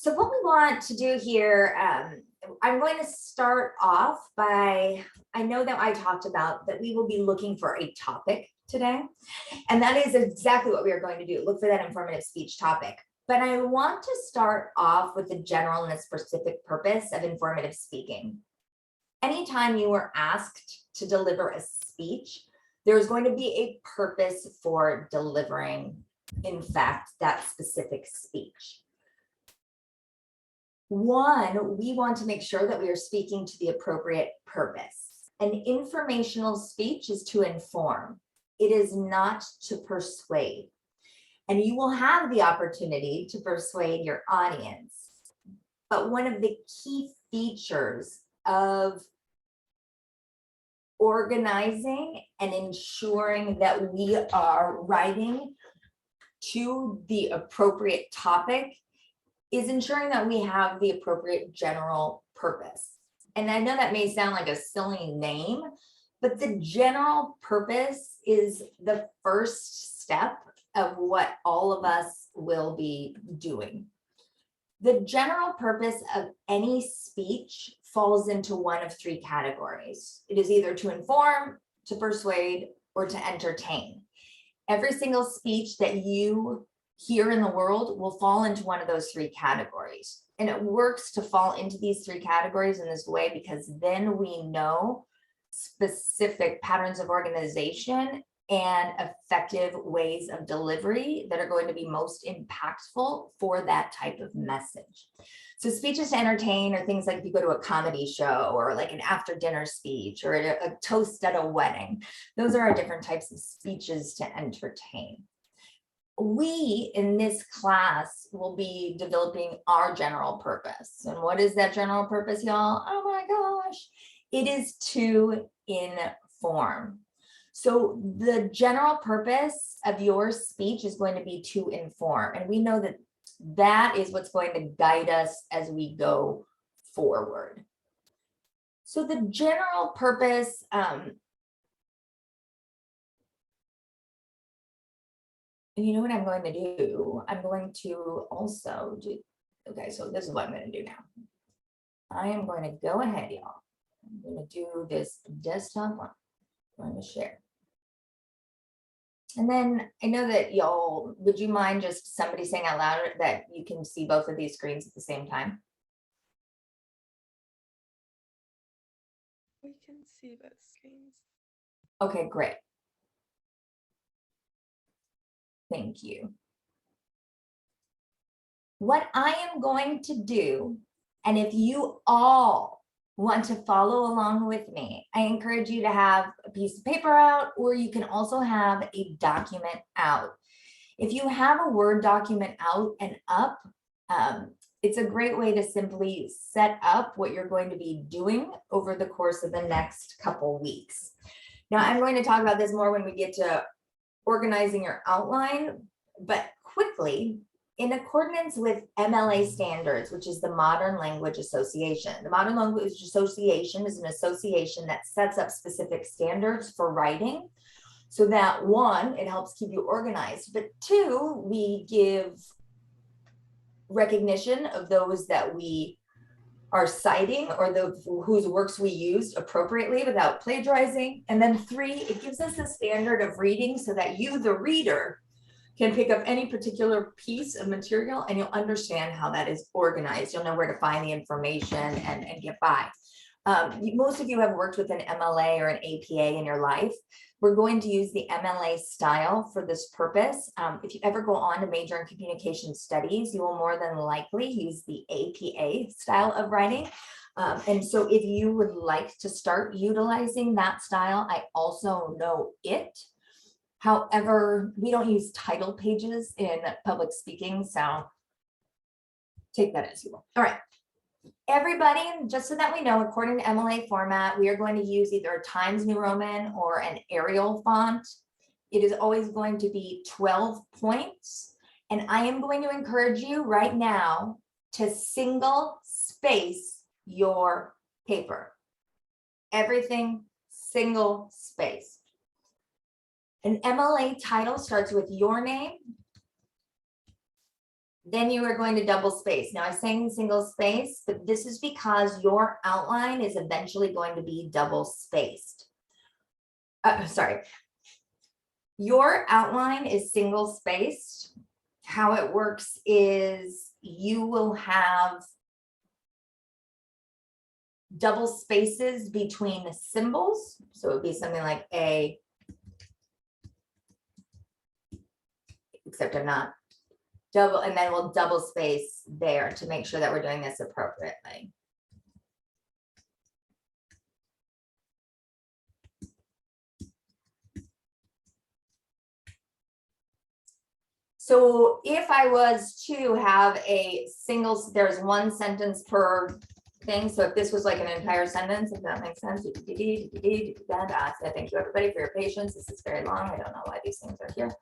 So what we want to do here, I'm going to start off by, I know that I talked about that we will be looking for a topic today, and that is exactly what we are going to do, look for that informative speech topic. But I want to start off with the general and the specific purpose of informative speaking. Anytime you are asked to deliver a speech, there's going to be a purpose for delivering, in fact, that specific speech. One, we want to make sure that we are speaking to the appropriate purpose. An informational speech is to inform. It is not to persuade. And you will have the opportunity to persuade your audience. But one of the key features of organizing and ensuring that we are writing to the appropriate topic is ensuring that we have the appropriate general purpose. And I know that may sound like a silly name, but the general purpose is the first step of what all of us will be doing. The general purpose of any speech falls into one of three categories. It is either to inform, to persuade, or to entertain. Every single speech that you hear in the world will fall into one of those three categories. And it works to fall into these three categories in this way because then we know specific patterns of organization and effective ways of delivery that are going to be most impactful for that type of message. So speeches to entertain are things like if you go to a comedy show or like an after dinner speech or a toast at a wedding. Those are our different types of speeches to entertain. We in this class will be developing our general purpose. And what is that general purpose, y'all? Oh my gosh, it is to inform. So the general purpose of your speech is going to be to inform. And we know that that is what's going to guide us as we go forward. So the general purpose, and you know what I'm going to do? I'm going to also do, okay, so this is what I'm going to do now. I am going to go ahead, y'all. I'm going to do this desktop one. I'm going to share. And then I know that y'all, would you mind just somebody saying out loud that you can see both of these screens at the same time? We can see both screens. Okay, great. Thank you. What I am going to do, and if you all want to follow along with me, I encourage you to have a piece of paper out, or you can also have a document out. If you have a Word document out and up, it's a great way to simply set up what you're going to be doing over the course of the next couple weeks. Now, I'm going to talk about this more when we get to organizing your outline, but quickly, in accordance with MLA standards, which is the Modern Language Association. The Modern Language Association is an association that sets up specific standards for writing so that one, it helps keep you organized, but two, we give recognition of those that we are citing or whose works we used appropriately without plagiarizing. And then three, it gives us a standard of reading so that you, the reader, can pick up any particular piece of material and you'll understand how that is organized. You'll know where to find the information and get by. Most of you have worked with an MLA or an APA in your life. We're going to use the MLA style for this purpose. If you ever go on to major in communication studies, you will more than likely use the APA style of writing. And so if you would like to start utilizing that style, I also know it. However, we don't use title pages in public speaking, so take that as you will. All right. Everybody, just so that we know, according to MLA format, we are going to use either a Times New Roman or an Arial font. It is always going to be 12 points. And I am going to encourage you right now to single space your paper. Everything single space. An MLA title starts with your name, Then you are going to double space. Now I'm saying single space, but this is because your outline is eventually going to be double spaced. Sorry. Your outline is single spaced. How it works is you will have double spaces between the symbols. So it would be something like A, except I'm not double, and then we'll double space there to make sure that we're doing this appropriately. So if I was to have a single, there's one sentence per thing. So if this was like an entire sentence, if that makes sense. So thank you everybody for your patience. This is very long. I don't know why these things are here.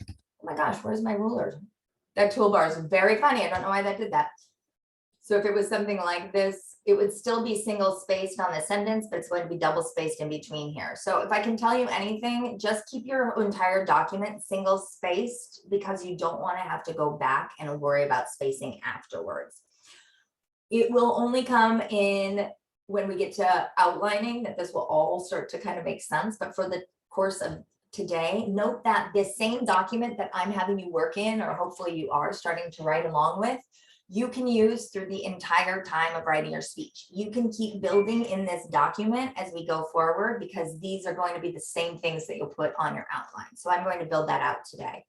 Oh my gosh, where's my ruler? That toolbar is very funny. I don't know why that did that. So if it was something like this, it would still be single spaced on the sentence, but it's going to be double spaced in between here. So if I can tell you anything, just keep your entire document single spaced because you don't want to have to go back and worry about spacing afterwards. It will only come in when we get to outlining that this will all start to kind of make sense. But for the course of today, note that this same document that I'm having you work in, or hopefully you are starting to write along with, you can use through the entire time of writing your speech. You can keep building in this document as we go forward because these are going to be the same things that you'll put on your outline. So I'm going to build that out today.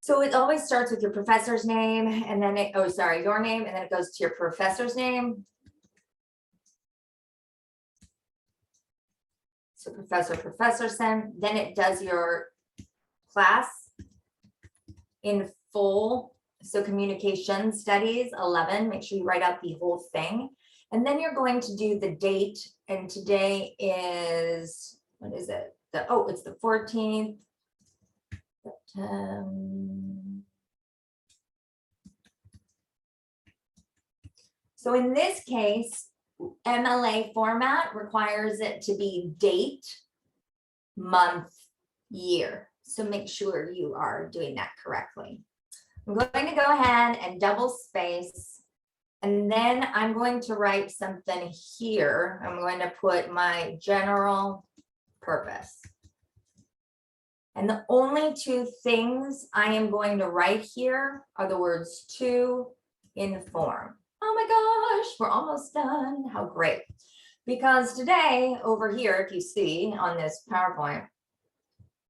So it always starts with your professor's name and then your name, and then it goes to your professor's name. So Professor, then it does your class in full. So communication studies 11, make sure you write out the whole thing. And then you're going to do the date. And today is, what is it? It's the 14th. So in this case, MLA format requires it to be date, month, year. So make sure you are doing that correctly. I'm going to go ahead and double space, and then I'm going to write something here. I'm going to put my general purpose. And the only two things I am going to write here are the words to inform. Oh my gosh, we're almost done. How great. Because today over here, if you see on this PowerPoint,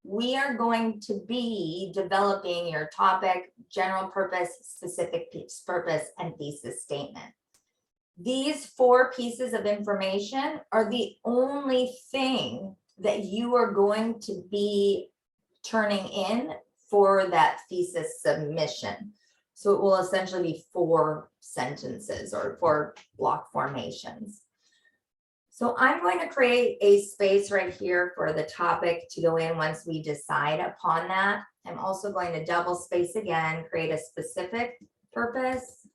we are going to be developing your topic, general purpose, specific purpose, and thesis statement. These 4 pieces of information are the only thing that you are going to be turning in for that thesis submission. So it will essentially be 4 sentences or 4 block formations. So I'm going to create a space right here for the topic to go in once we decide upon that. I'm also going to double space again, create a specific purpose.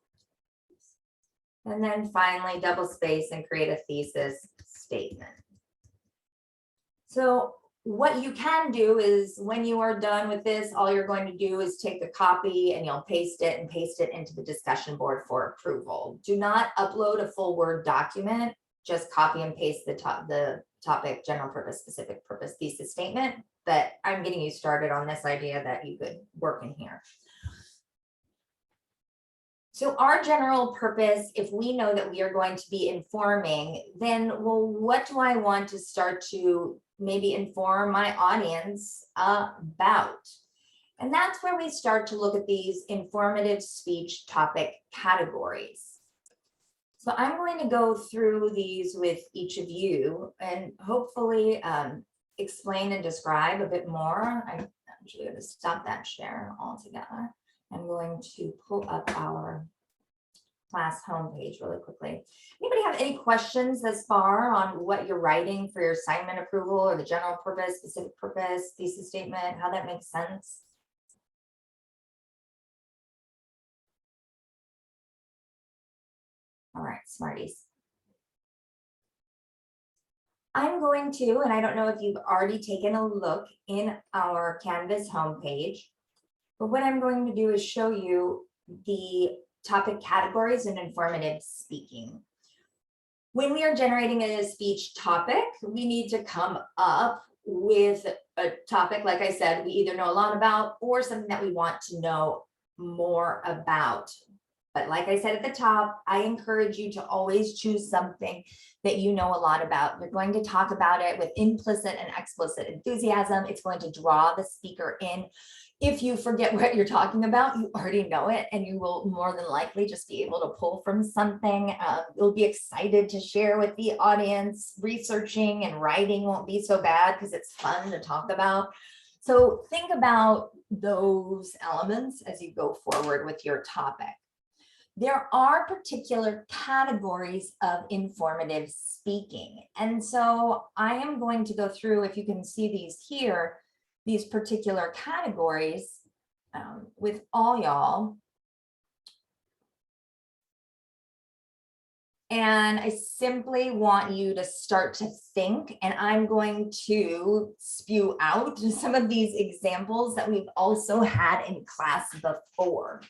And then finally double space and create a thesis statement. So what you can do is when you are done with this, all you're going to do is take a copy and you'll paste it into the discussion board for approval. Do not upload a full Word document. Just copy and paste the topic, general purpose, specific purpose, thesis statement. But I'm getting you started on this idea that you could work in here. So our general purpose, if we know that we are going to be informing, then, well, what do I want to start to maybe inform my audience about? And that's where we start to look at these informative speech topic categories. So I'm going to go through these with each of you and hopefully explain and describe a bit more. I'm actually going to stop that share altogether. I'm going to pull up our class homepage really quickly. Anybody have any questions thus far on what you're writing for your assignment approval or the general purpose, specific purpose, thesis statement, how that makes sense? All right, smarties. I'm going to, and I don't know if you've already taken a look in our Canvas homepage, but what I'm going to do is show you the topic categories in informative speaking. When we are generating a speech topic, we need to come up with a topic, like I said, we either know a lot about or something that we want to know more about. But like I said at the top, I encourage you to always choose something that you know a lot about. You're going to talk about it with implicit and explicit enthusiasm. It's going to draw the speaker in. If you forget what you're talking about, you already know it, and you will more than likely just be able to pull from something. You'll be excited to share with the audience. Researching and writing won't be so bad because it's fun to talk about. So think about those elements as you go forward with your topic. There are particular categories of informative speaking. And so I am going to go through, if you can see these here, these particular categories with all y'all. And I simply want you to start to think, and I'm going to spew out some of these examples that we've also had in class before.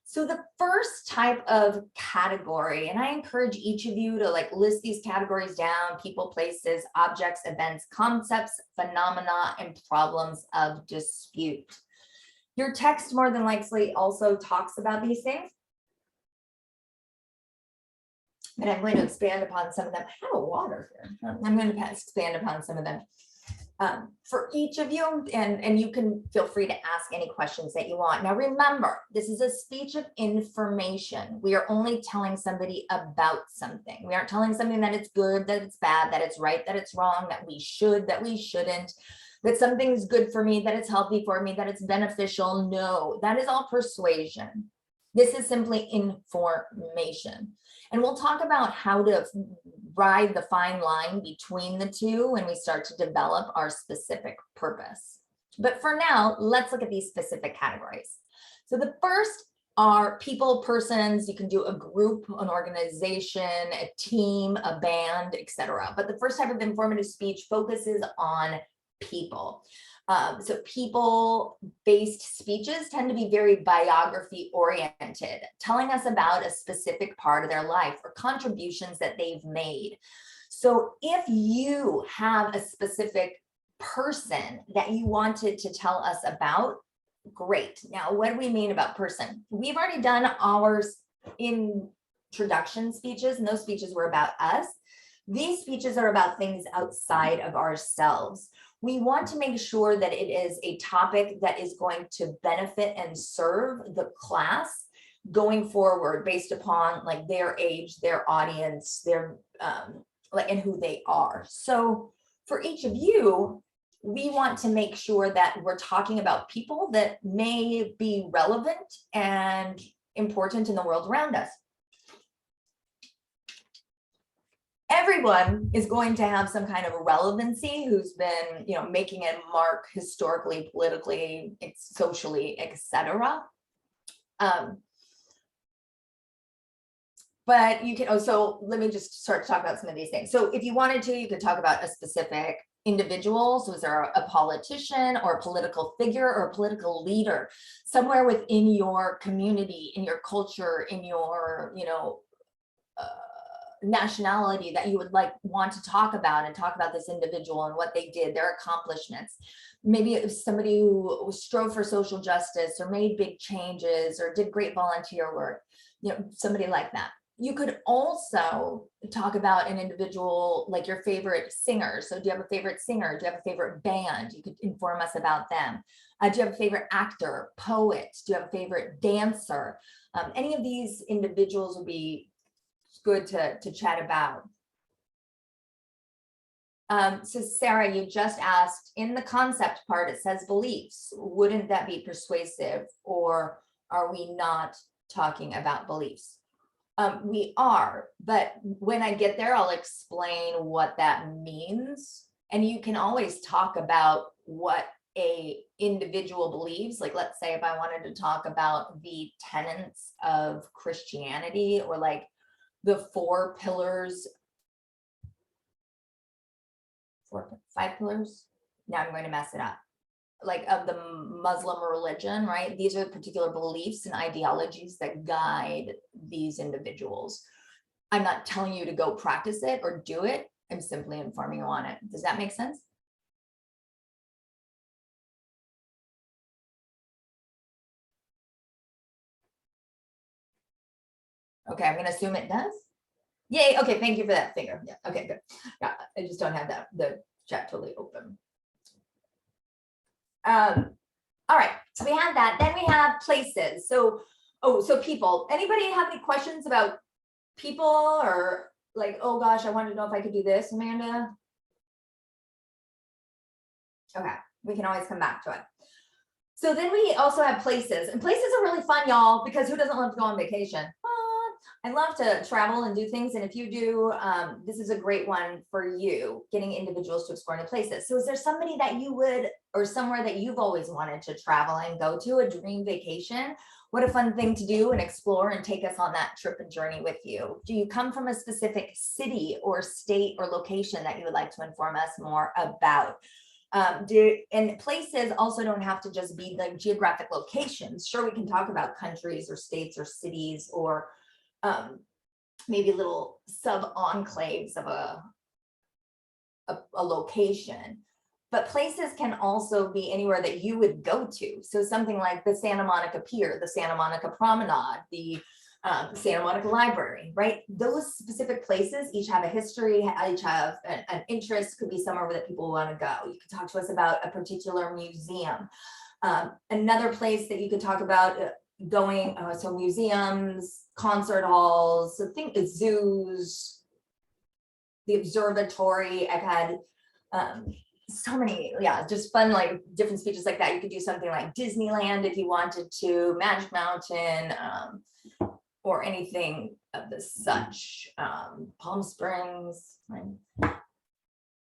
So the first type of category, and I encourage each of you to list these categories down: people, places, objects, events, concepts, phenomena, and problems of dispute. Your text more than likely also talks about these things, but I'm going to expand upon some of them. I have a water here. I'm going to expand upon some of them. For each of you, and you can feel free to ask any questions that you want. Now remember, this is a speech of information. We are only telling somebody about something. We aren't telling something that it's good, that it's bad, that it's right, that it's wrong, that we should, that we shouldn't, that something's good for me, that it's healthy for me, that it's beneficial. No, that is all persuasion. This is simply information. And we'll talk about how to ride the fine line between the two when we start to develop our specific purpose. But for now, let's look at these specific categories. So the first are people, persons. You can do a group, an organization, a team, a band, etc. But the first type of informative speech focuses on people. So people-based speeches tend to be very biography-oriented, telling us about a specific part of their life or contributions that they've made. So if you have a specific person that you wanted to tell us about, great. Now, what do we mean about person? We've already done our introduction speeches, and those speeches were about us. These speeches are about things outside of ourselves. We want to make sure that it is a topic that is going to benefit and serve the class going forward based upon their age, their audience, their and who they are. So for each of you, we want to make sure that we're talking about people that may be relevant and important in the world around us. Everyone is going to have some kind of relevancy who's been, making a mark historically, politically, socially, etc. But you can, so let me just start to talk about some of these things. So if you wanted to, you could talk about a specific individual. So is there a politician or a political figure or a political leader somewhere within your community, in your culture, in your, nationality that you would want to talk about this individual and what they did, their accomplishments. Maybe it was somebody who strove for social justice or made big changes or did great volunteer work, somebody like that. You could also talk about an individual, like your favorite singer. So do you have a favorite singer? Do you have a favorite band? You could inform us about them. Do you have a favorite actor, poet? Do you have a favorite dancer? Any of these individuals would be good to chat about. So Sarah, you just asked, in the concept part, it says beliefs. Wouldn't that be persuasive, or are we not talking about beliefs? We are, but when I get there, I'll explain what that means. And you can always talk about what a individual believes. Let's say if I wanted to talk about the tenets of Christianity, or the 4 pillars, 5 pillars. Now I'm going to mess it up. like of the Muslim religion, right? These are particular beliefs and ideologies that guide these individuals. I'm not telling you to go practice it or do it. I'm simply informing you on it. Does that make sense? Okay, I'm gonna assume it does. Yay, okay, thank you for that finger. Yeah, okay, good. Yeah, I just don't have that, the chat totally open. All right, so we have that. Then we have places. So, so people. Anybody have any questions about people or like, oh gosh, I wanted to know if I could do this, Amanda? Okay, we can always come back to it. So then we also have places, and places are really fun, y'all, because who doesn't love to go on vacation? I love to travel and do things. And if you do, this is a great one for you, getting individuals to explore new places. So is there somebody that you would, or somewhere that you've always wanted to travel and go to, a dream vacation? What a fun thing to do and explore and take us on that trip and journey with you. Do you come from a specific city or state or location that you would like to inform us more about? And places also don't have to just be like geographic locations. Sure, we can talk about countries or states or cities or maybe little sub enclaves of a location, but places can also be anywhere that you would go to. So something like the Santa Monica Pier, the Santa Monica Promenade, the Santa Monica Library, right? Those specific places each have a history, each have an interest, could be somewhere that people want to go. You could talk to us about a particular museum. Another place that you could talk about going, so museums, concert halls, so think zoos, the observatory. I've had so many, yeah, just fun, like different speeches like that. You could do something like Disneyland if you wanted to, Magic Mountain, or anything of the such, Palm Springs. Right?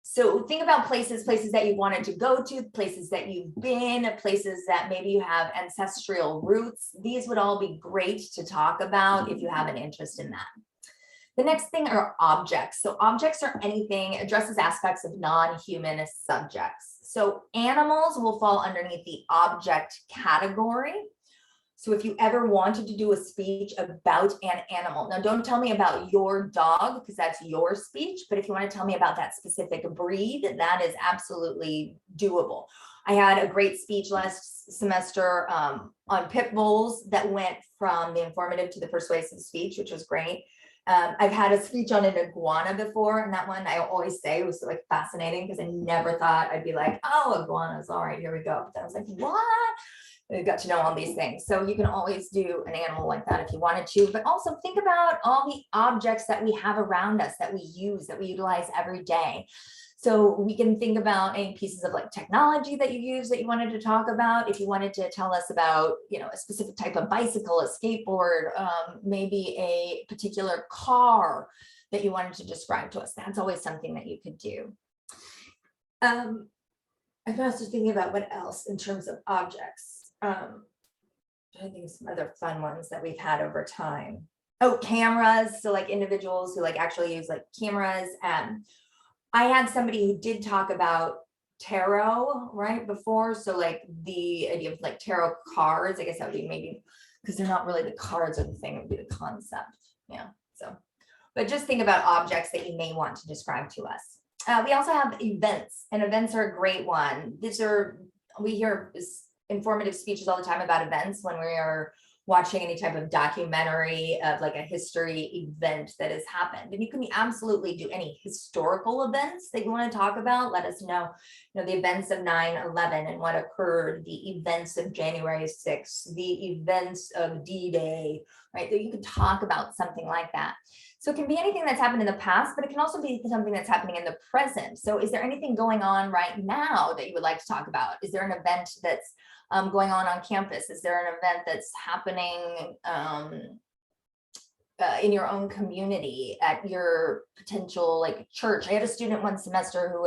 So think about places that you wanted to go to, places that you've been, places that maybe you have ancestral roots. These would all be great to talk about if you have an interest in that. The next thing are objects. So objects are anything, addresses aspects of non-human subjects. So animals will fall underneath the object category. So if you ever wanted to do a speech about an animal, now don't tell me about your dog because that's your speech, but if you want to tell me about that specific breed, that is absolutely doable. I had a great speech last semester on pit bulls that went from the informative to the persuasive speech, which was great. I've had a speech on an iguana before, and that one I always say was like fascinating because I never thought I'd be like, oh, iguanas, all right, here we go. But I was like, what? I got to know all these things. So you can always do an animal like that if you wanted to, but also think about all the objects that we have around us that we use, that we utilize every day. So we can think about any pieces of like technology that you use that you wanted to talk about. If you wanted to tell us about, you know, a specific type of bicycle, a skateboard, maybe a particular car that you wanted to describe to us, that's always something that you could do. I'm also thinking about what else in terms of objects. I think some other fun ones that we've had over time. Oh, cameras. So like individuals who like actually use like cameras. I had somebody who did talk about tarot right before. So like the idea of like tarot cards, I guess that would be maybe because they're not really the cards or the thing, it would be the concept. Yeah. So, but just think about objects that you may want to describe to us. We also have events, and events are a great one. We hear informative speeches all the time about events when we are watching any type of documentary of like a history event that has happened. And you can absolutely do any historical events that you want to talk about. Let us know, the events of 9/11 and what occurred, the events of January 6th, the events of D-Day, right? That you could talk about something like that. So it can be anything that's happened in the past, but it can also be something that's happening in the present. So is there anything going on right now that you would like to talk about? Is there an event that's going on campus? Is there an event that's happening in your own community, at your potential like church? I had a student one semester who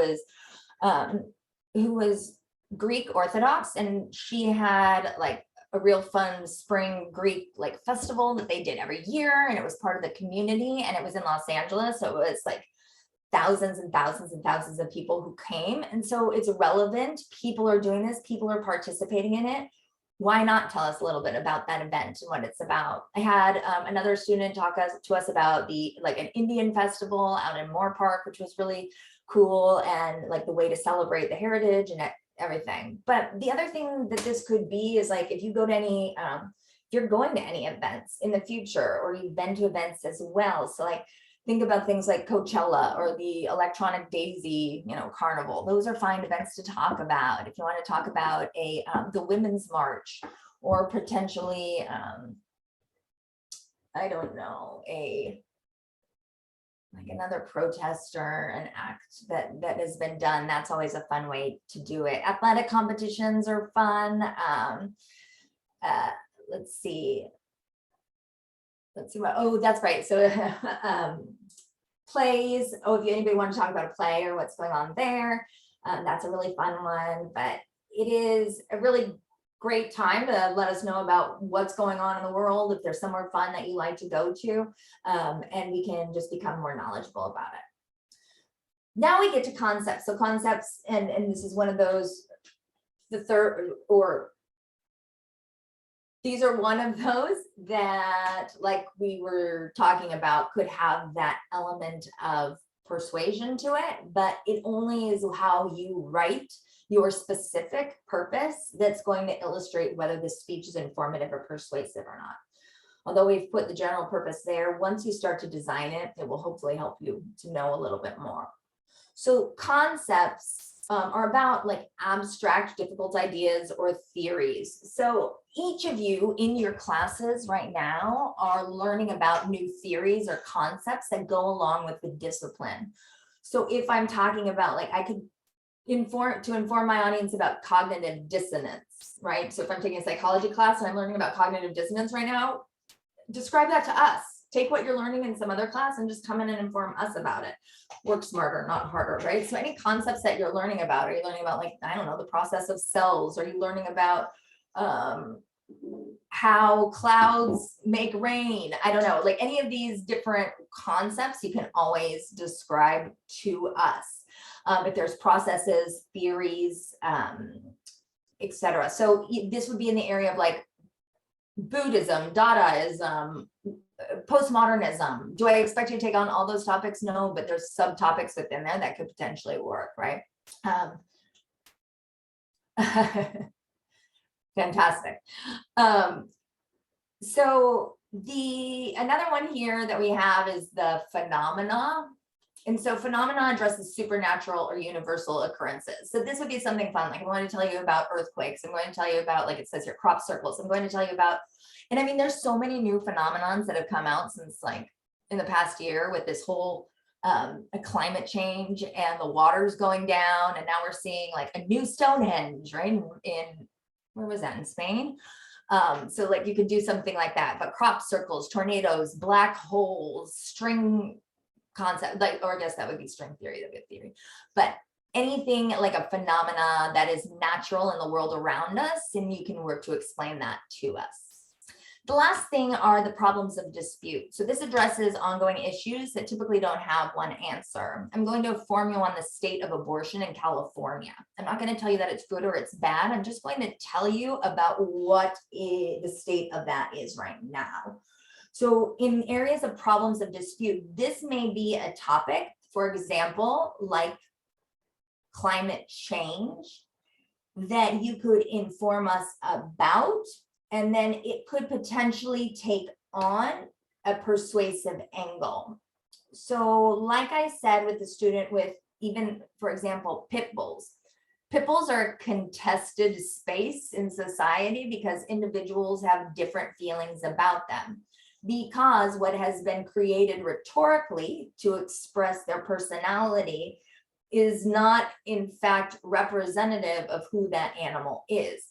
was Greek Orthodox, and she had like a real fun spring Greek like festival that they did every year, and it was part of the community, and it was in Los Angeles, so it was like thousands and thousands and thousands of people who came. And so it's relevant. People are doing this, people are participating in it. Why not tell us a little bit about that event and what it's about? I had another student talk to us about an Indian festival out in Moore Park, which was really cool, and like the way to celebrate the heritage and everything. But the other thing that this could be is like if you go to any, if you're going to any events in the future, or you've been to events as well. So like think about things like Coachella or the Electronic Daisy, Carnival. Those are fine events to talk about. If you want to talk about the Women's March, or potentially, I don't know, another protest or an act that has been done, that's always a fun way to do it. Athletic competitions are fun. Let's see what, oh, that's right. So plays. Oh, if anybody want to talk about a play or what's going on there, that's a really fun one. But it is a really great time to let us know about what's going on in the world, if there's somewhere fun that you like to go to, and we can just become more knowledgeable about it. Now we get to concepts. So concepts, and this is one of those, these are one of those that, like we were talking about, could have that element of persuasion to it, but it only is how you write your specific purpose that's going to illustrate whether the speech is informative or persuasive or not. Although we've put the general purpose there, once you start to design it, it will hopefully help you to know a little bit more. So concepts are about like abstract, difficult ideas or theories. So each of you in your classes right now are learning about new theories or concepts that go along with the discipline. So if I'm talking about, like, I could inform my audience about cognitive dissonance, right? So if I'm taking a psychology class and I'm learning about cognitive dissonance right now, describe that to us. Take what you're learning in some other class and just come in and inform us about it. Work smarter, not harder, right? So any concepts that you're learning about, are you learning about, like, I don't know, the process of cells? Are you learning about how clouds make rain? I don't know, like any of these different concepts you can always describe to us. If there's processes, theories, etc. So this would be in the area of like Buddhism, Dadaism, postmodernism. Do I expect you to take on all those topics? No, but there's subtopics within there that could potentially work, right? Fantastic. So another one here that we have is the phenomena. And so phenomena addresses supernatural or universal occurrences. So this would be something fun. Like I'm going to tell you about earthquakes. I'm going to tell you about, like it says here, crop circles. I'm going to tell you about, and I mean, there's so many new phenomenons that have come out since like in the past year with this whole climate change and the waters going down. And now we're seeing like a new Stonehenge, right? In where was that, in Spain? So like you could do something like that, but crop circles, tornadoes, black holes, string concept, like, or I guess that would be string theory, that'd be a theory, but anything like a phenomena that is natural in the world around us, and you can work to explain that to us. The last thing are the problems of dispute. So this addresses ongoing issues that typically don't have one answer. I'm going to inform you on the state of abortion in California. I'm not going to tell you that it's good or it's bad. I'm just going to tell you about what the state of that is right now. So in areas of problems of dispute, this may be a topic, for example, like climate change, that you could inform us about, and then it could potentially take on a persuasive angle. So like I said with the student with even, for example, pit bulls. Pit bulls are a contested space in society because individuals have different feelings about them, because what has been created rhetorically to express their personality is not in fact representative of who that animal is.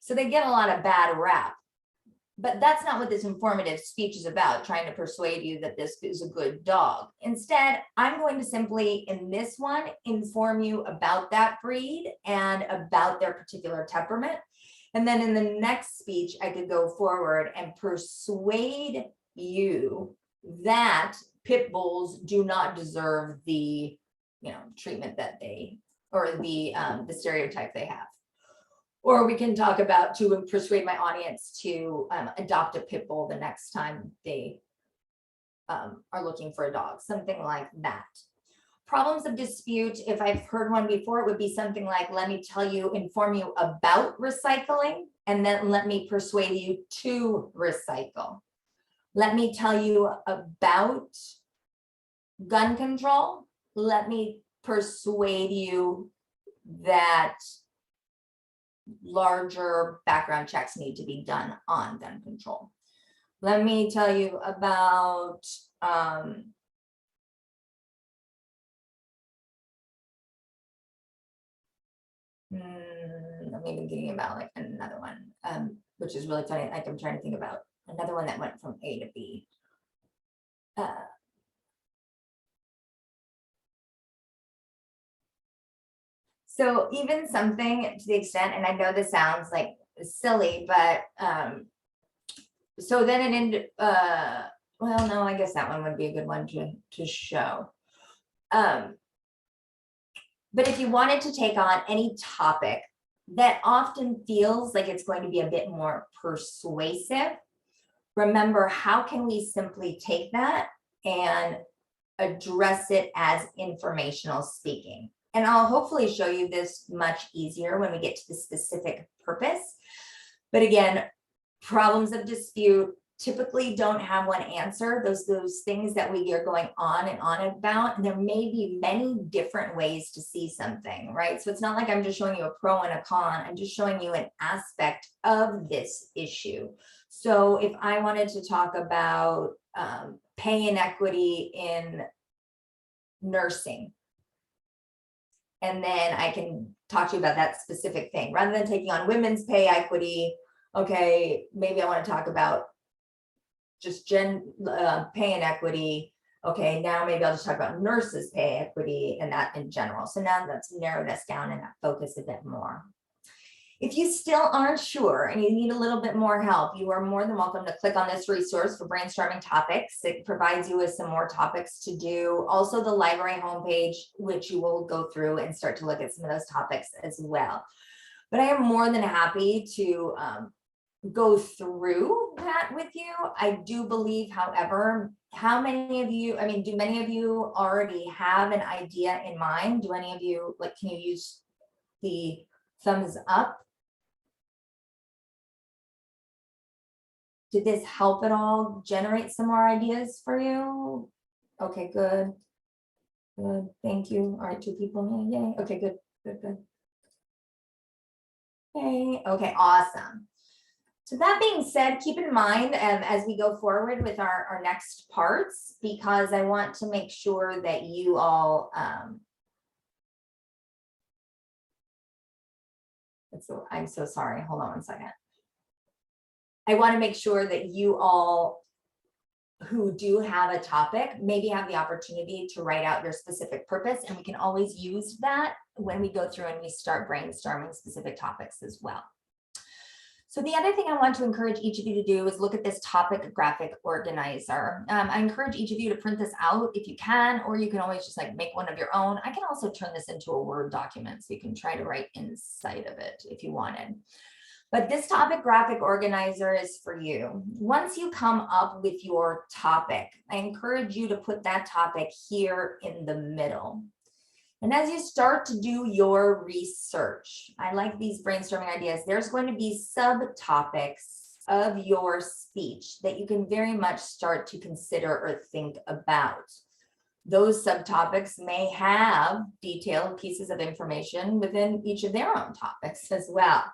So they get a lot of bad rap, but that's not what this informative speech is about, trying to persuade you that this is a good dog. Instead, I'm going to simply, in this one, inform you about that breed and about their particular temperament. And then in the next speech, I could go forward and persuade you that pit bulls do not deserve the treatment that they, or the stereotype they have. Or we can talk about to persuade my audience to adopt a pit bull the next time they are looking for a dog, something like that. Problems of dispute, if I've heard one before, it would be something like, let me inform you about recycling, and then let me persuade you to recycle. Let me tell you about gun control. Let me persuade you that larger background checks need to be done on gun control. Let me tell you about I'm even thinking about like another one, which is really funny. Like I'm trying to think about another one that went from A to B. So even something to the extent, and I know this sounds like silly, but so then it ended, well, no, I guess that one would be a good one to show. But if you wanted to take on any topic that often feels like it's going to be a bit more persuasive, remember, how can we simply take that and address it as informational speaking? And I'll hopefully show you this much easier when we get to the specific purpose. But again, problems of dispute typically don't have one answer. Those things that we are going on and on about, and there may be many different ways to see something, right? So it's not like I'm just showing you a pro and a con. I'm just showing you an aspect of this issue. So if I wanted to talk about pay inequity in nursing, and then I can talk to you about that specific thing rather than taking on women's pay equity. Okay, maybe I want to talk about just pay inequity. Okay, now maybe I'll just talk about nurses pay equity and that in general. So now let's narrow this down and focus a bit more. If you still aren't sure and you need a little bit more help, you are more than welcome to click on this resource for brainstorming topics. It provides you with some more topics to do. Also the library homepage, which you will go through and start to look at some of those topics as well. But I am more than happy to go through that with you. I do believe, however, how many of you, I mean, do many of you already have an idea in mind? Do any of you, like, can you use the thumbs up? Did this help at all generate some more ideas for you? Okay, good. Good, thank you. All right, 2 people, yay. Okay, good, good, good. Okay, awesome. So that being said, keep in mind as we go forward with our next parts, because I want to make sure that you all, I'm so sorry, hold on one second. I want to make sure that you all who do have a topic maybe have the opportunity to write out your specific purpose, and we can always use that when we go through and we start brainstorming specific topics as well. So the other thing I want to encourage each of you to do is look at this topic graphic organizer. I encourage each of you to print this out if you can, or you can always just like make one of your own. I can also turn this into a Word document so you can try to write inside of it if you wanted. But this topic graphic organizer is for you. Once you come up with your topic, I encourage you to put that topic here in the middle. And as you start to do your research, I like these brainstorming ideas. There's going to be subtopics of your speech that you can very much start to consider or think about. Those subtopics may have detailed pieces of information within each of their own topics as well.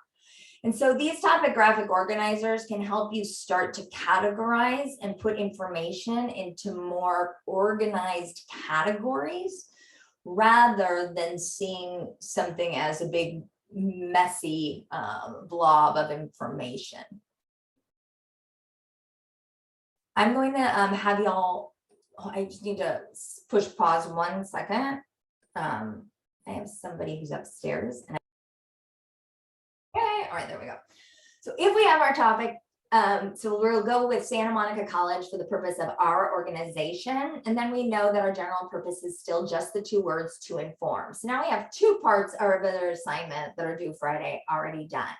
And so these topic graphic organizers can help you start to categorize and put information into more organized categories, rather than seeing something as a big messy blob of information. I'm going to have y'all, I just need to push pause 1 second. I have somebody who's upstairs. And okay, all right, there we go. So if we have our topic So we'll go with Santa Monica College for the purpose of our organization. And then we know that our general purpose is still just the two words, to inform. So now we have two parts of our assignment that are due Friday already done.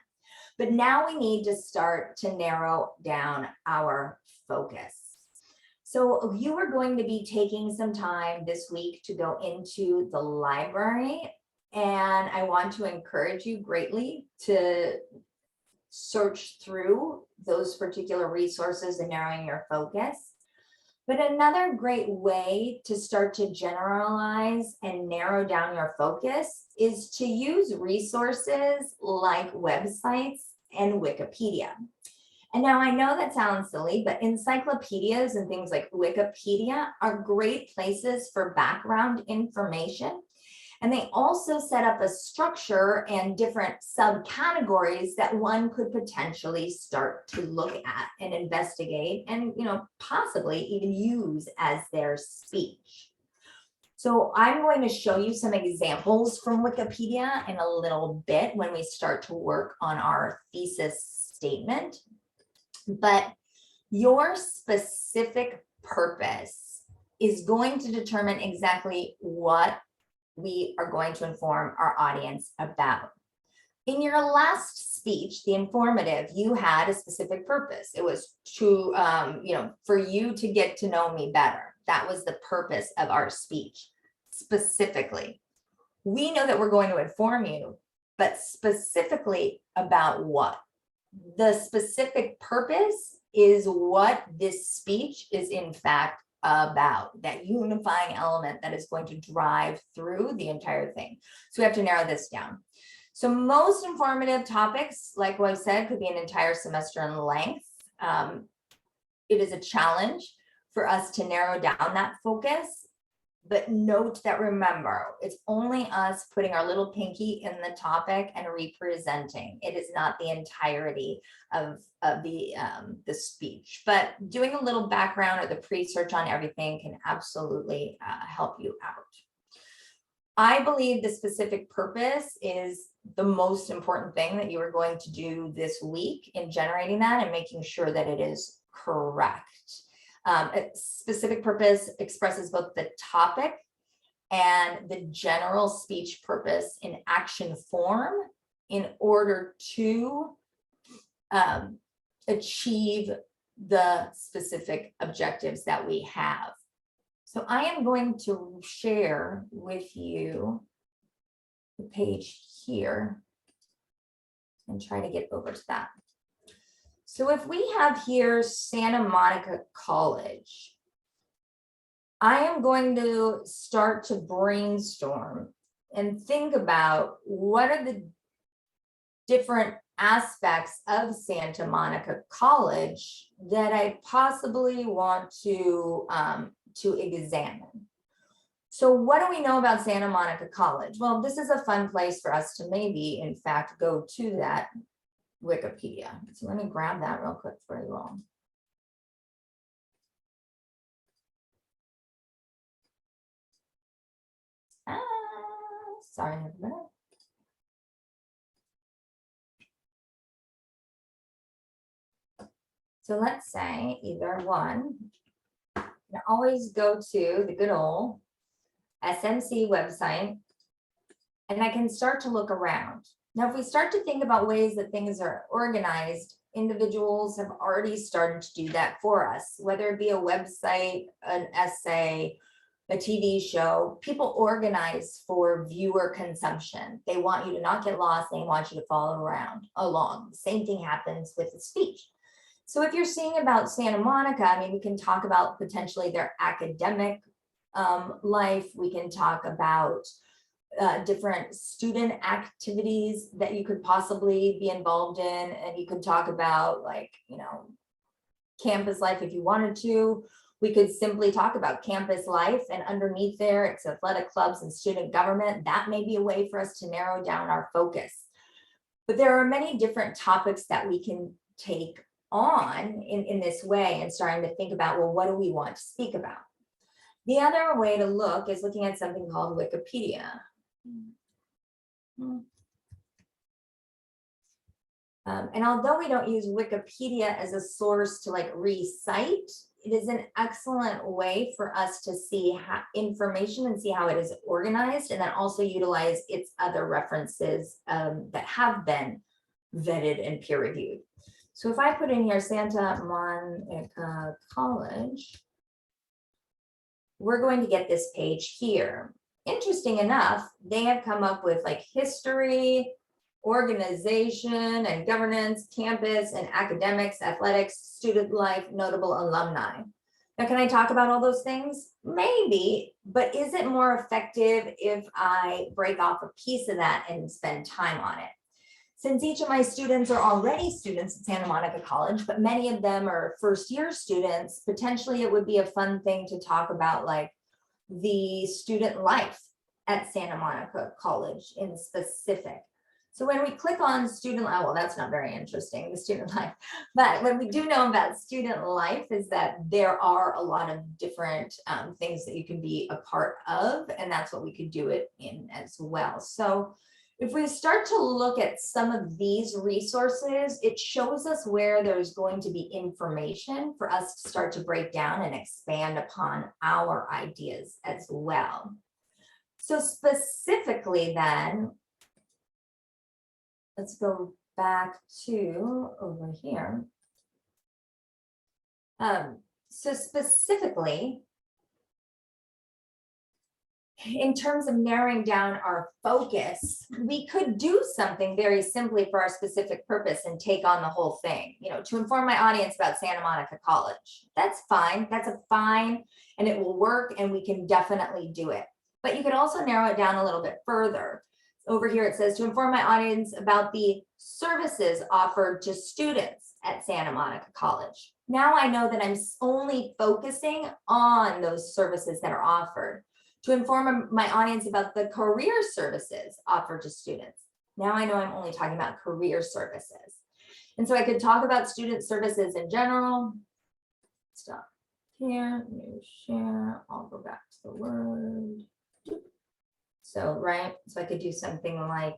But now we need to start to narrow down our focus. So you are going to be taking some time this week to go into the library. And I want to encourage you greatly to search through those particular resources and narrowing your focus. But another great way to start to generalize and narrow down your focus is to use resources like websites and Wikipedia. And now I know that sounds silly, but encyclopedias and things like Wikipedia are great places for background information. And they also set up a structure and different subcategories that one could potentially start to look at and investigate and, possibly even use as their speech. So I'm going to show you some examples from Wikipedia in a little bit when we start to work on our thesis statement. But your specific purpose is going to determine exactly what we are going to inform our audience about. In your last speech, the informative, you had a specific purpose. It was to, for you to get to know me better. That was the purpose of our speech. Specifically, we know that we're going to inform you, but specifically about what? The specific purpose is what this speech is in fact about, that unifying element that is going to drive through the entire thing. So we have to narrow this down. So most informative topics, like what I said, could be an entire semester in length. It is a challenge for us to narrow down that focus. But note that, remember, it's only us putting our little pinky in the topic and representing. It is not the entirety of the speech. But doing a little background or the pre-search on everything can absolutely help you out. I believe the specific purpose is the most important thing that you are going to do this week in generating that and making sure that it is correct. A specific purpose expresses both the topic and the general speech purpose in action form in order to achieve the specific objectives that we have. So I am going to share with you the page here and try to get over to that. So if we have here Santa Monica College, I am going to start to brainstorm and think about what are the different aspects of Santa Monica College that I possibly want to examine. So what do we know about Santa Monica College? Well, this is a fun place for us to maybe, in fact, go to that Wikipedia. So let me grab that real quick for you all. Sorry, a minute. So let's say either one. You always go to the good old SMC website, and I can start to look around. Now, if we start to think about ways that things are organized, individuals have already started to do that for us, whether it be a website, an essay, a TV show. People organize for viewer consumption. They want you to not get lost. They want you to follow along. The same thing happens with the speech. So if you're seeing about Santa Monica, I mean, we can talk about potentially their academic life. We can talk about different student activities that you could possibly be involved in. And you could talk about, like, campus life if you wanted to. We could simply talk about campus life, and underneath there, it's athletic clubs and student government. That may be a way for us to narrow down our focus. But there are many different topics that we can take on in this way and starting to think about, well, what do we want to speak about? The other way to look is looking at something called Wikipedia. And although we don't use Wikipedia as a source to like recite, it is an excellent way for us to see information and see how it is organized, and then also utilize its other references that have been vetted and peer reviewed. So if I put in here Santa Monica College, we're going to get this page here. Interesting enough, they have come up with like history, organization and governance, campus and academics, athletics, student life, notable alumni. Now, can I talk about all those things? Maybe, but is it more effective if I break off a piece of that and spend time on it? Since each of my students are already students at Santa Monica College, but many of them are first year students, potentially it would be a fun thing to talk about, like the student life at Santa Monica College in specific. So when we click on student life, well, that's not very interesting, the student life, but what we do know about student life is that there are a lot of different things that you can be a part of, and that's what we could do it in as well. So if we start to look at some of these resources, it shows us where there's going to be information for us to start to break down and expand upon our ideas as well. So specifically then, let's go back to over here. So specifically, in terms of narrowing down our focus, we could do something very simply for our specific purpose and take on the whole thing, you know, to inform my audience about Santa Monica College. That's fine. That's a fine, and it will work, and we can definitely do it. But you could also narrow it down a little bit further. Over here, it says to inform my audience about the services offered to students at Santa Monica College. Now I know that I'm only focusing on those services that are offered. To inform my audience about the career services offered to students. Now I know I'm only talking about career services. And so I could talk about student services in general. Stop here, new share, I'll go back to the word. So, right, so I could do something like,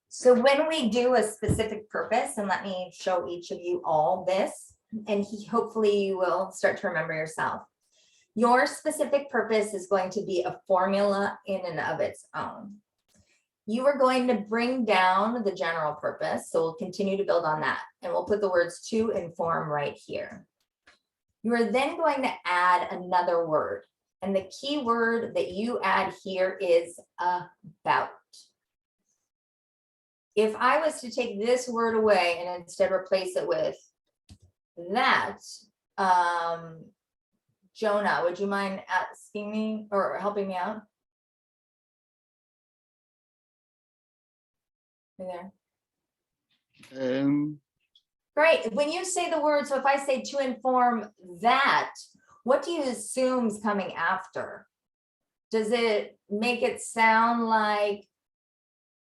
so when we do a specific purpose, and let me show each of you all this, and hopefully you will start to remember yourself. Your specific purpose is going to be a formula in and of its own. You are going to bring down the general purpose, so we'll continue to build on that, and we'll put the words to inform right here. You are then going to add another word, and the key word that you add here is about. If I was to take this word away and instead replace it with that, Jonah, would you mind asking me or helping me out? You there? Great. When you say the word, so if I say to inform that, what do you assume is coming after? Does it make it sound like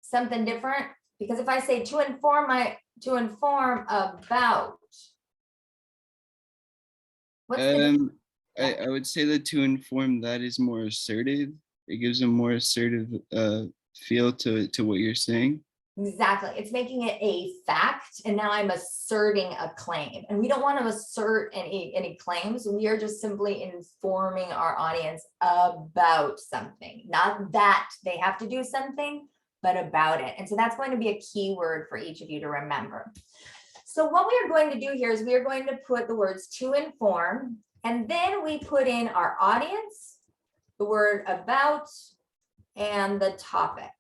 something different? Because if I say to inform about, what's the I would say that to inform that is more assertive. It gives a more assertive feel to what you're saying. Exactly. It's making it a fact, and now I'm asserting a claim. And we don't want to assert any claims. We are just simply informing our audience about something. Not that they have to do something, but about it. And so that's going to be a key word for each of you to remember. So what we are going to do here is we are going to put the words to inform, and then we put in our audience, the word about, and the topic.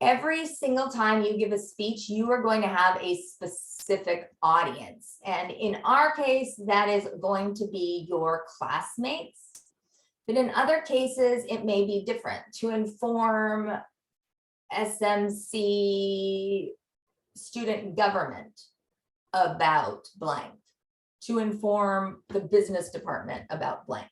Every single time you give a speech, you are going to have a specific audience. And in our case, that is going to be your classmates. But in other cases, it may be different. To inform SMC student government about blank. To inform the business department about blank.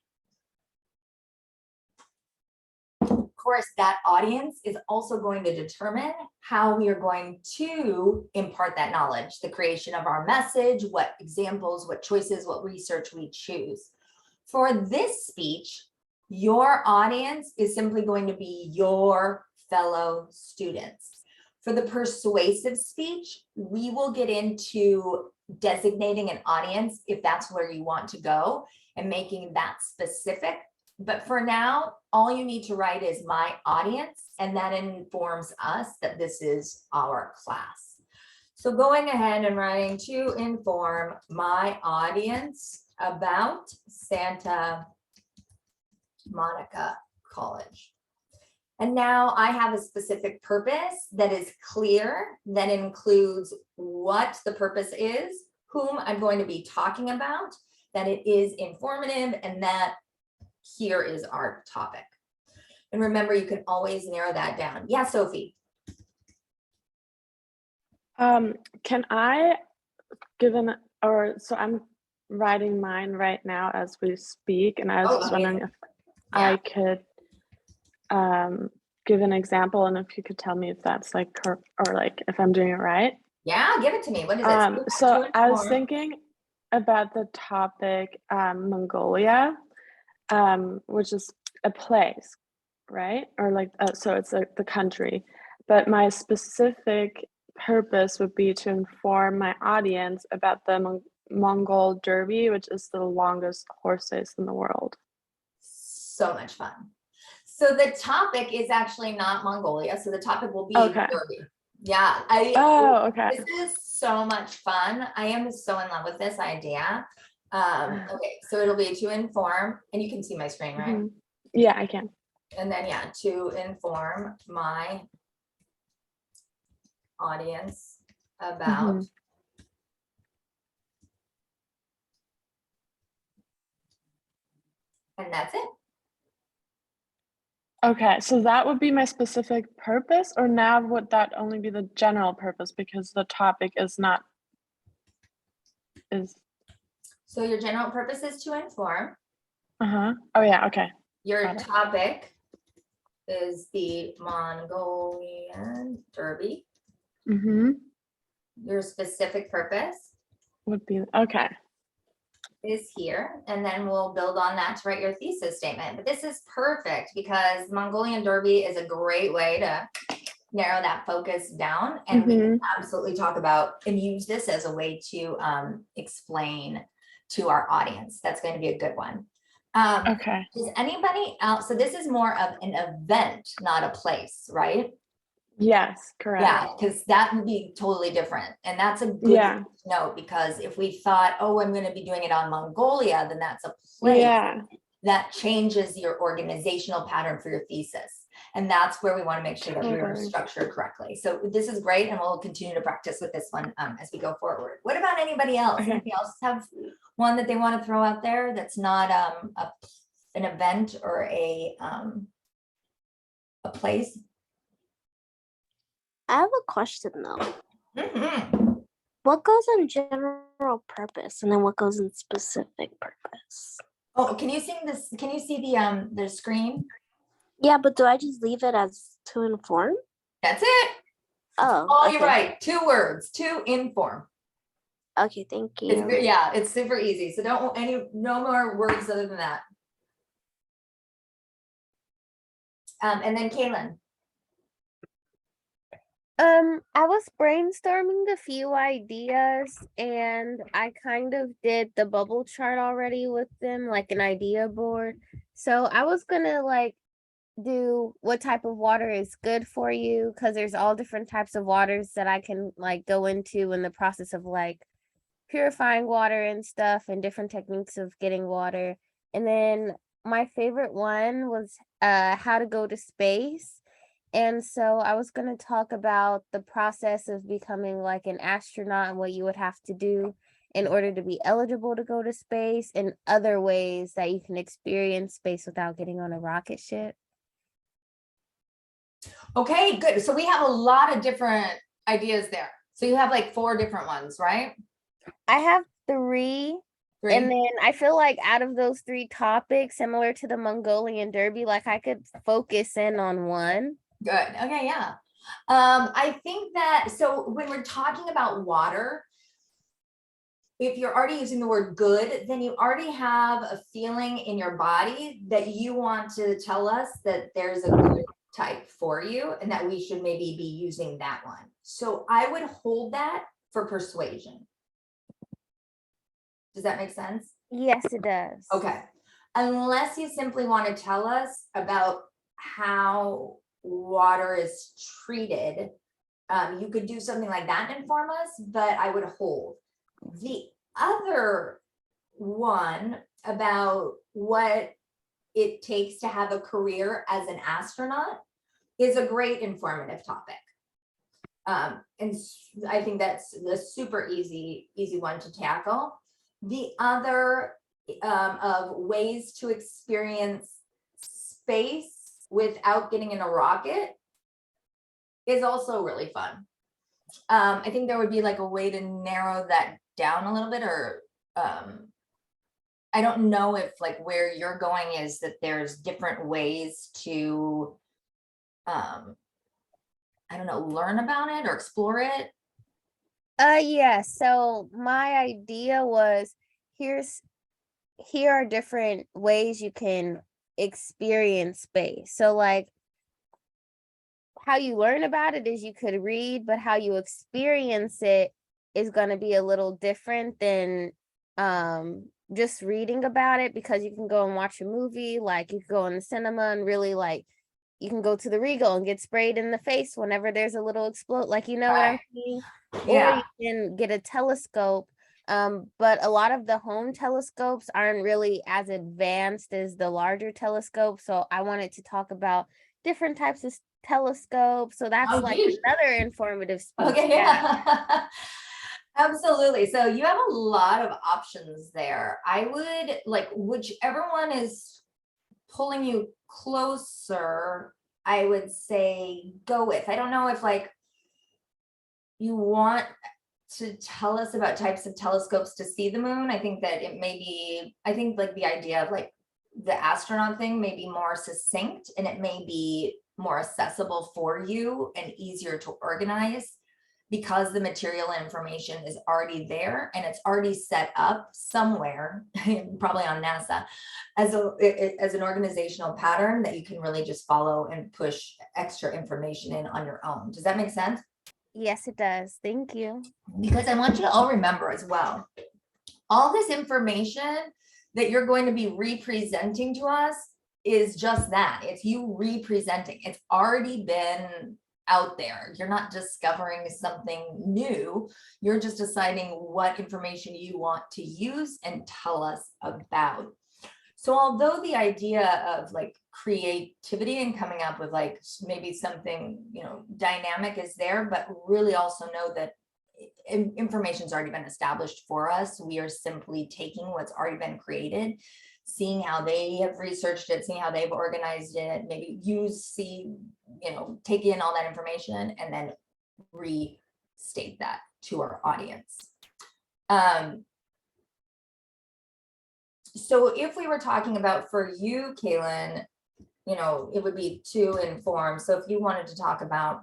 Of course, that audience is also going to determine how we are going to impart that knowledge, the creation of our message, what examples, what choices, what research we choose. For this speech, your audience is simply going to be your fellow students. For the persuasive speech, we will get into designating an audience if that's where you want to go and making that specific. But for now, all you need to write is my audience, and that informs us that this is our class. So going ahead and writing to inform my audience about Santa Monica College. And now I have a specific purpose that is clear, that includes what the purpose is, whom I'm going to be talking about, that it is informative, and that here is our topic. And remember, you can always narrow that down. Yeah, Sophie. Can I so I'm writing mine right now as we speak, and I was just wondering if I could give an example, and if you could tell me if that's like or like if I'm doing it right. Yeah, give it to me. What is it? So I was thinking about the topic Mongolia, which is a place, right? Or like so it's like the country, but my specific purpose would be to inform my audience about the Mongol Derby, which is the longest horse race in the world. So much fun. So the topic is actually not Mongolia. So the topic will be Derby. Yeah. Okay. This is so much fun. I am so in love with this idea. Okay, so it'll be to inform, and you can see my screen, right? Mm-hmm. Yeah, I can. And then to inform my audience about and that's it. Okay, so that would be my specific purpose, or now would that only be the general purpose because the topic is not So your general purpose is to inform. Oh yeah, okay. Your topic is the Mongolian Derby. Your specific purpose would be is here, and then we'll build on that to write your thesis statement. But this is perfect because Mongolian Derby is a great way to narrow that focus down, and we can absolutely talk about and use this as a way to explain to our audience. That's going to be a good one. Okay. Does anybody else? So this is more of an event, not a place, right? Yes, correct. Yeah, because that would be totally different. And that's a good note, because if we thought, oh, I'm going to be doing it on Mongolia, then that's a place that changes your organizational pattern for your thesis. And that's where we want to make sure that we are structured correctly. So this is great, and we'll continue to practice with this one as we go forward. What about anybody else? Anybody else have one that they want to throw out there that's not an event or a place? I have a question though. What goes in general purpose, and then what goes in specific purpose? Oh, can you see this? Can you see the screen? Yeah, but do I just leave it as to inform? That's it. Oh, you're right. 2 words, to inform. Okay, thank you. It's super easy. So no more words other than that. And then Kaylin. I was brainstorming a few ideas, and I kind of did the bubble chart already with them, like an idea board. So I was gonna like do what type of water is good for you, because there's all different types of waters that I can like go into in the process of like purifying water and stuff, and different techniques of getting water. And then my favorite one was how to go to space. And so I was going to talk about the process of becoming like an astronaut and what you would have to do in order to be eligible to go to space, and other ways that you can experience space without getting on a rocket ship. Okay, good. So we have a lot of different ideas there. So you have like 4 different ones, right? I have 3. And then I feel like out of those 3 topics, similar to the Mongolian Derby, like I could focus in on one. Good. Okay, yeah. I think that, so when we're talking about water, if you're already using the word good, then you already have a feeling in your body that you want to tell us that there's a good type for you and that we should maybe be using that one. So I would hold that for persuasion. Does that make sense? Yes, it does. Okay, unless you simply want to tell us about how water is treated, you could do something like that and inform us, but I would hold. The other one about what it takes to have a career as an astronaut is a great informative topic. I think that's the super easy one to tackle. The other of ways to experience space without getting in a rocket is also really fun. I think there would be like a way to narrow that down a little bit, or I don't know if like where you're going is that there's different ways to I don't know, learn about it or explore it. Yeah, so my idea was here are different ways you can experience space. So like how you learn about it is you could read, but how you experience it is going to be a little different than just reading about it, because you can go and watch a movie, like you can go in the cinema and really like you can go to the Regal and get sprayed in the face whenever there's a little explode, like, you know what I'm Right. saying? Yeah. Or you can get a telescope. But a lot of the home telescopes aren't really as advanced as the larger telescopes. So I wanted to talk about different types of telescopes. So that's Oh, like geez. another informative speech. Okay, yeah. Absolutely. So you have a lot of options there. I would like whichever one is pulling you closer, I would say go with. I don't know if like you want to tell us about types of telescopes to see the moon. I think that it may be, I think like the idea of like the astronaut thing may be more succinct and it may be more accessible for you and easier to organize because the material and information is already there and it's already set up somewhere, probably on NASA, as an organizational pattern that you can really just follow and push extra information in on your own. Does that make sense? Yes, it does. Thank you. Because I want you to all remember as well, all this information that you're going to be representing to us is just that. It's you representing. It's already been out there. You're not discovering something new. You're just deciding what information you want to use and tell us about. So although the idea of like creativity and coming up with like maybe something, you know, dynamic is there, but really also know that information's already been established for us. We are simply taking what's already been created, seeing how they have researched it, seeing how they've organized it, maybe take in all that information and then restate that to our audience. So if we were talking about for you, Kaylin, you know, it would be to inform. So if you wanted to talk about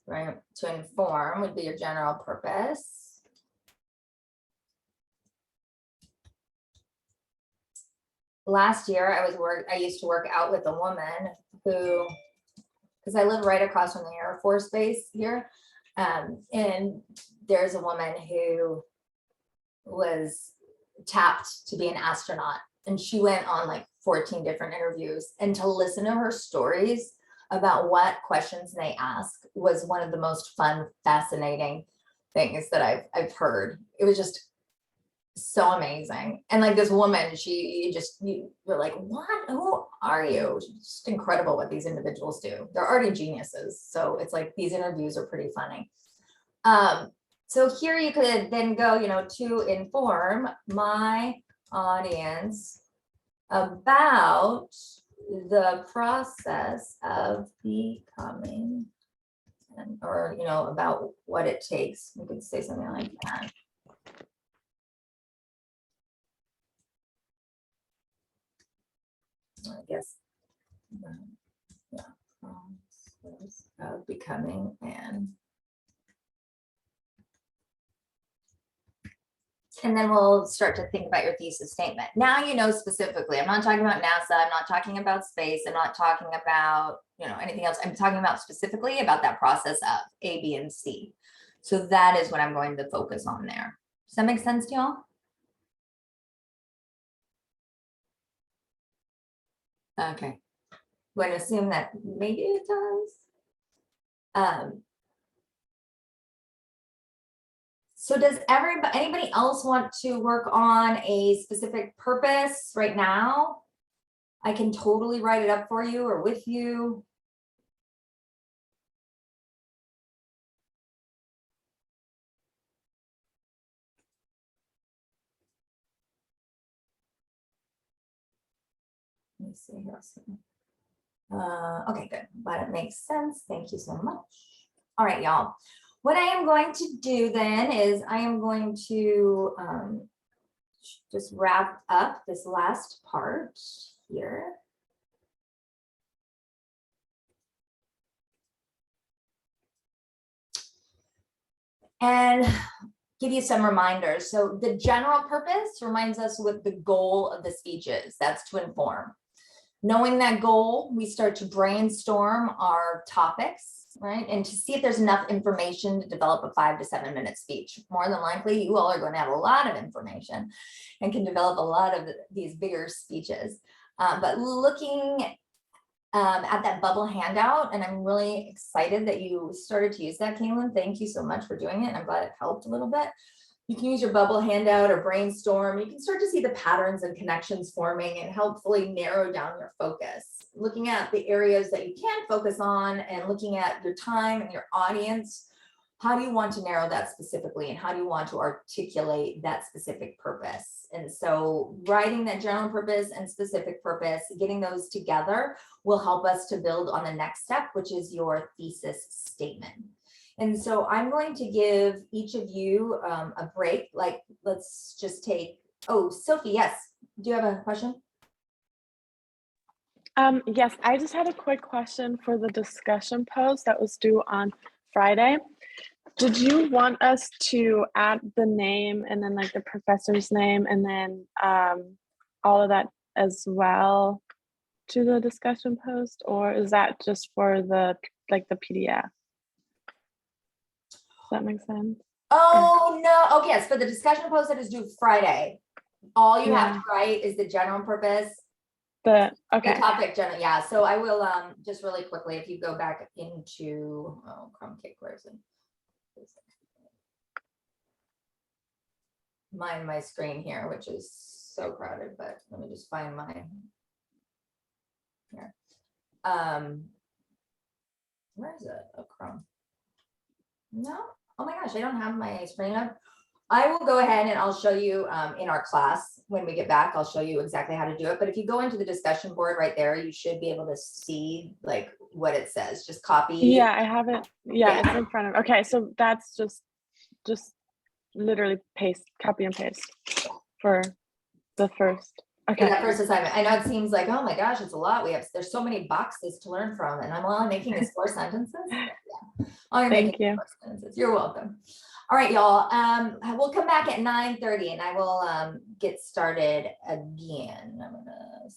right, to inform would be your general purpose. Last year I used to work out with a woman who, because I live right across from the Air Force Base here, and there's a woman who was tapped to be an astronaut, and she went on like 14 different interviews, and to listen to her stories about what questions they ask was one of the most fun, fascinating things that I've heard. It was just so amazing. And like this woman, you're like, what, who are you? It's just incredible what these individuals do. They're already geniuses. So it's like, these interviews are pretty funny. So here you could then go, you know, to inform my audience about the process of becoming, or, you know, about what it takes. You could say something like that. I guess, yeah. of becoming an. And then we'll start to think about your thesis statement. Now you know specifically, I'm not talking about NASA, I'm not talking about space, I'm not talking about, anything else. I'm talking about specifically about that process of A, B, and C. So that is what I'm going to focus on there. Does that make sense to y'all? Okay. I'm going to assume that maybe it does. So does anybody else want to work on a specific purpose right now? I can totally write it up for you or with you. Let me see here. Okay, good. But it makes sense. Thank you so much. All right, y'all. What I am going to do then is I am going to just wrap up this last part here. And give you some reminders. So the general purpose reminds us what the goal of the speech is. That's to inform. Knowing that goal, we start to brainstorm our topics, right? And to see if there's enough information to develop a 5 to 7 minute speech. More than likely, you all are going to have a lot of information and can develop a lot of these bigger speeches. But looking at that bubble handout, and I'm really excited that you started to use that, Caitlin. Thank you so much for doing it. And I'm glad it helped a little bit. You can use your bubble handout or brainstorm. You can start to see the patterns and connections forming and hopefully narrow down your focus. Looking at the areas that you can focus on and looking at your time and your audience. How do you want to narrow that specifically, and how do you want to articulate that specific purpose? And so writing that general purpose and specific purpose, getting those together will help us to build on the next step, which is your thesis statement. And so I'm going to give each of you a break. Like, let's just take, oh, Sophie, yes. Do you have a question? Yes, I just had a quick question for the discussion post that was due on Friday. Did you want us to add the name and then like the professor's name and then all of that as well to the discussion post, or is that just for the PDF? Does that make sense? Oh, no. Oh, yes. For the discussion post that is due Friday, all you have Yeah. to write is the general purpose. Okay. The topic general, yeah. So I will just really quickly, if you go back into Chrome Cake, where is it? My screen here, which is so crowded, but let me just find my here. Where is it? Oh, Chrome. No. Oh my gosh, I don't have my screen up. I will go ahead and I'll show you in our class when we get back. I'll show you exactly how to do it. But if you go into the discussion board right there, you should be able to see like what it says. Just copy. Yeah, I have it. Yeah, Yeah. it's in front of. Okay, so that's just literally copy and paste for the first. For Okay. that first assignment. I know it seems like, oh my gosh, it's a lot. There's so many boxes to learn from, and I'm only making this 4 sentences. Yeah. Oh, Thank you. 4 sentences. You're welcome. All right, y'all. We'll come back at 9:30 and I will get started again. I'm gonna